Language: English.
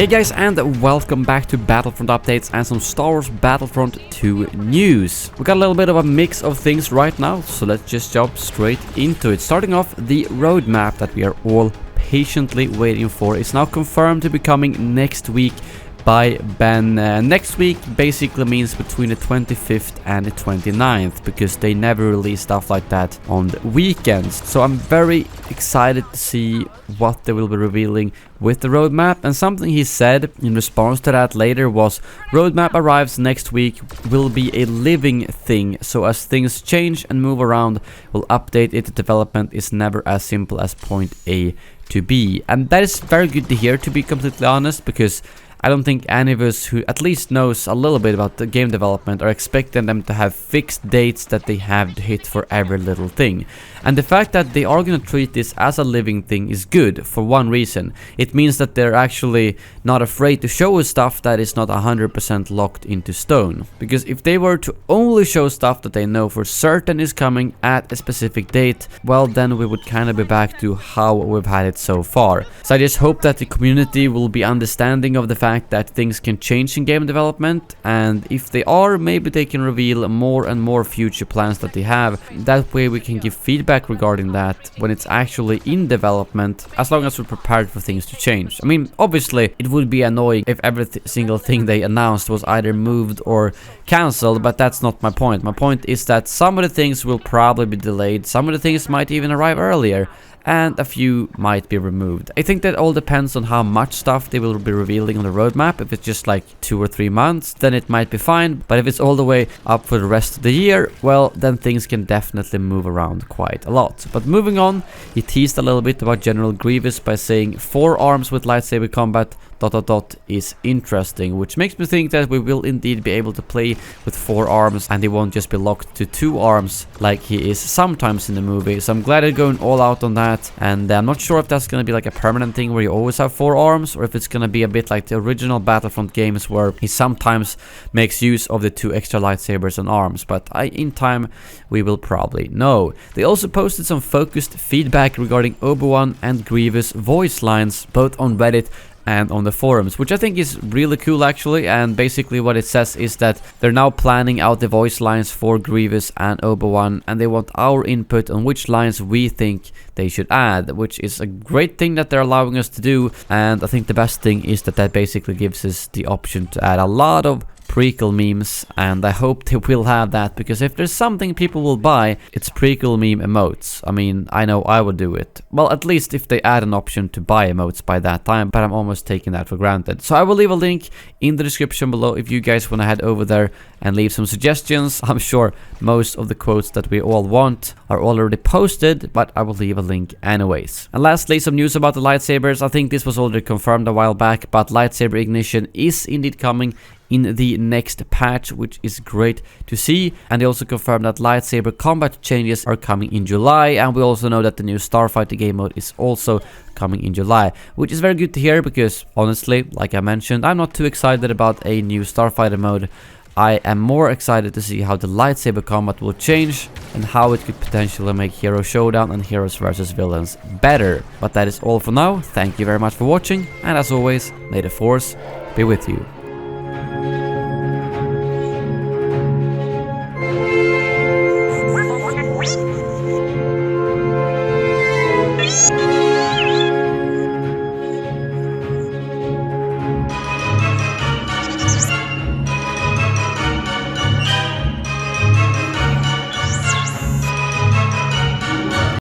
Hey guys, and welcome back to Battlefront updates and some Star Wars Battlefront 2 news. We got a little bit of a mix of things right now, so let's just jump straight into it. Starting off, the roadmap that we are all patiently waiting for is now confirmed to be coming next week by Ben. Next week basically means between the 25th and the 29th, because they never release stuff like that on the weekends. So I'm very excited to see what they will be revealing with the roadmap, and something he said in response to that later was, roadmap arrives next week, will be a living thing, so as things change and move around, we'll update it. Development is never as simple as point A to B. And that is very good to hear, to be completely honest, because I don't think any of us who at least knows a little bit about the game development are expecting them to have fixed dates that they have to hit for every little thing. And the fact that they are going to treat this as a living thing is good for one reason. It means that they're actually not afraid to show us stuff that is not 100% locked into stone. Because if they were to only show stuff that they know for certain is coming at a specific date, well, then we would kind of be back to how we've had it so far. So I just hope that the community will be understanding of the fact that things can change in game development, and if they are, maybe they can reveal more and more future plans that they have. That way we can give feedback regarding that when it's actually in development, as long as we're prepared for things to change. I mean, obviously it would be annoying if every single thing they announced was either moved or cancelled, but that's not my point. My point is that some of the things will probably be delayed, some of the things might even arrive earlier, and a few might be removed. I think that all depends on how much stuff they will be revealing on the roadmap. If it's just like 2 or 3 months, then it might be fine, but if it's all the way up for the rest of the year, well, then things can definitely move around quite a lot. But moving on, he teased a little bit about General Grievous by saying 4 arms with lightsaber combat ... is interesting, which makes me think that we will indeed be able to play with 4 arms and he won't just be locked to 2 arms like he is sometimes in the movie. So I'm glad they're going all out on that, and I'm not sure if that's going to be like a permanent thing where you always have 4 arms, or if it's going to be a bit like the original Battlefront games where he sometimes makes use of the 2 extra lightsabers and arms, but in time we will probably know. They also posted some focused feedback regarding Obi-Wan and Grievous voice lines, both on Reddit and on the forums, which I think is really cool actually. And basically what it says is that they're now planning out the voice lines for Grievous and Obi-Wan, and they want our input on which lines we think they should add, which is a great thing that they're allowing us to do. And I think the best thing is that that basically gives us the option to add a lot of prequel memes, and I hope they will have that, because if there's something people will buy, it's prequel meme emotes. I mean, I know I would do it. Well, at least if they add an option to buy emotes by that time, but I'm almost taking that for granted. So I will leave a link in the description below if you guys want to head over there and leave some suggestions. I'm sure most of the quotes that we all want are already posted, but I will leave a link anyways. And lastly, some news about the lightsabers. I think this was already confirmed a while back, but lightsaber ignition is indeed coming in the next patch, which is great to see. And they also confirmed that lightsaber combat changes are coming in July, and we also know that the new Starfighter game mode is also coming in July, which is very good to hear, because honestly, like I mentioned, I'm not too excited about a new Starfighter mode. I am more excited to see how the lightsaber combat will change and how it could potentially make Hero Showdown and Heroes vs Villains better. But that is all for now. Thank you very much for watching, and as always, may the Force be with you.